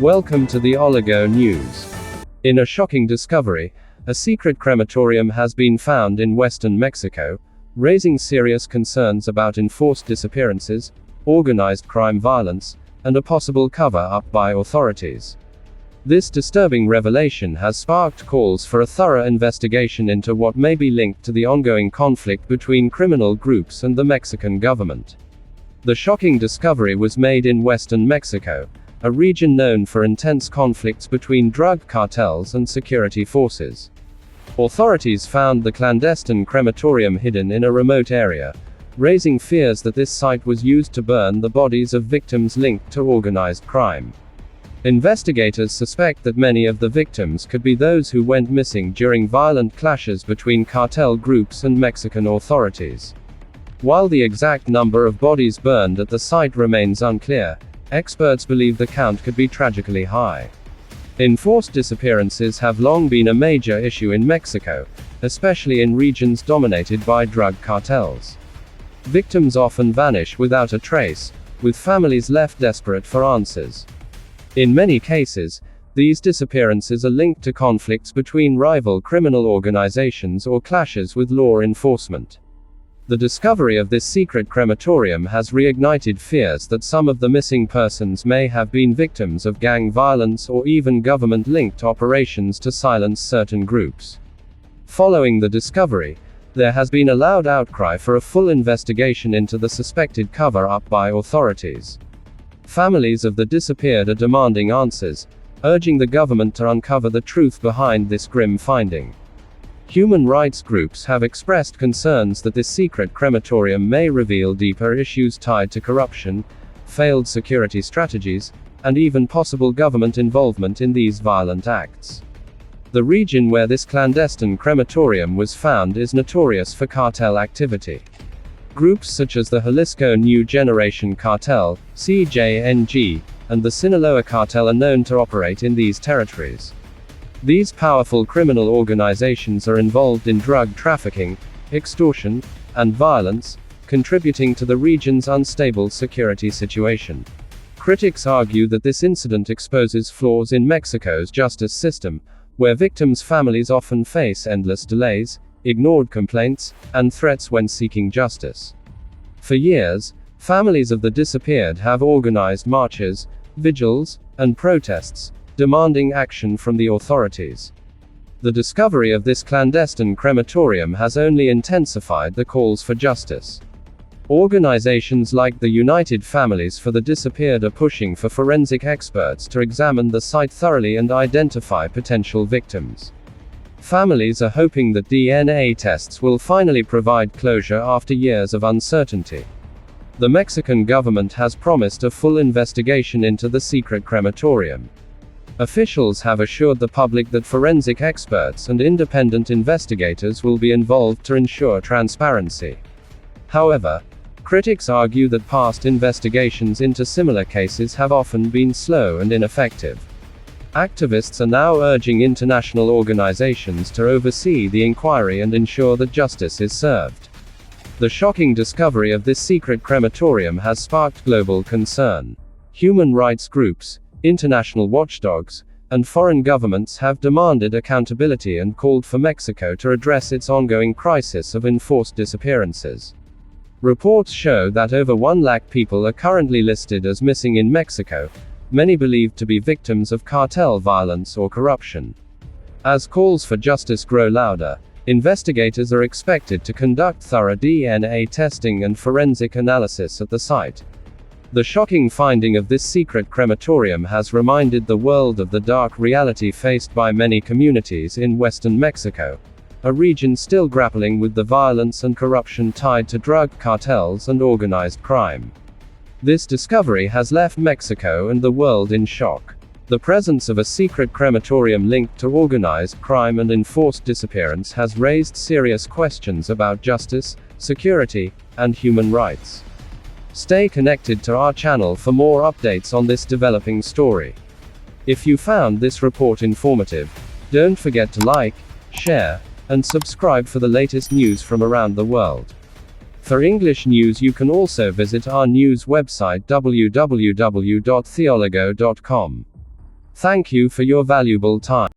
Welcome to the Oligo News. In a shocking discovery, a secret crematorium has been found in western Mexico, raising serious concerns about enforced disappearances, organized crime violence, and a possible cover-up by authorities. This disturbing revelation has sparked calls for a thorough investigation into what may be linked to the ongoing conflict between criminal groups and the Mexican government. The shocking discovery was made in western Mexico, a region known for intense conflicts between drug cartels and security forces. Authorities found the clandestine crematorium hidden in a remote area, raising fears that this site was used to burn the bodies of victims linked to organized crime. Investigators suspect that many of the victims could be those who went missing during violent clashes between cartel groups and Mexican authorities. While the exact number of bodies burned at the site remains unclear, experts believe the count could be tragically high. Enforced disappearances have long been a major issue in Mexico, especially in regions dominated by drug cartels. Victims often vanish without a trace, with families left desperate for answers. In many cases, these disappearances are linked to conflicts between rival criminal organizations or clashes with law enforcement. The discovery of this secret crematorium has reignited fears that some of the missing persons may have been victims of gang violence or even government-linked operations to silence certain groups. Following the discovery, there has been a loud outcry for a full investigation into the suspected cover-up by authorities. Families of the disappeared are demanding answers, urging the government to uncover the truth behind this grim finding. Human rights groups have expressed concerns that this secret crematorium may reveal deeper issues tied to corruption, failed security strategies, and even possible government involvement in these violent acts. The region where this clandestine crematorium was found is notorious for cartel activity. Groups such as the Jalisco New Generation Cartel, CJNG, and the Sinaloa Cartel are known to operate in these territories. These powerful criminal organizations are involved in drug trafficking, extortion, and violence, contributing to the region's unstable security situation. Critics argue that this incident exposes flaws in Mexico's justice system, where victims' families often face endless delays, ignored complaints, and threats when seeking justice. For years, families of the disappeared have organized marches, vigils, and protests, demanding action from the authorities. The discovery of this clandestine crematorium has only intensified the calls for justice. Organizations like the United Families for the Disappeared are pushing for forensic experts to examine the site thoroughly and identify potential victims. Families are hoping that DNA tests will finally provide closure after years of uncertainty. The Mexican government has promised a full investigation into the secret crematorium. Officials have assured the public that forensic experts and independent investigators will be involved to ensure transparency. However, critics argue that past investigations into similar cases have often been slow and ineffective. Activists are now urging international organizations to oversee the inquiry and ensure that justice is served. The shocking discovery of this secret crematorium has sparked global concern. Human rights groups, international watchdogs, and foreign governments have demanded accountability and called for Mexico to address its ongoing crisis of enforced disappearances. Reports show that over 1 lakh people are currently listed as missing in Mexico, many believed to be victims of cartel violence or corruption. As calls for justice grow louder, investigators are expected to conduct thorough DNA testing and forensic analysis at the site. The shocking finding of this secret crematorium has reminded the world of the dark reality faced by many communities in western Mexico, a region still grappling with the violence and corruption tied to drug cartels and organized crime. This discovery has left Mexico and the world in shock. The presence of a secret crematorium linked to organized crime and enforced disappearance has raised serious questions about justice, security, and human rights. Stay connected to our channel for more updates on this developing story. If you found this report informative, don't forget to like, share, and subscribe for the latest news from around the world. For English news you can also visit our news website www.theoligo.com. Thank you for your valuable time.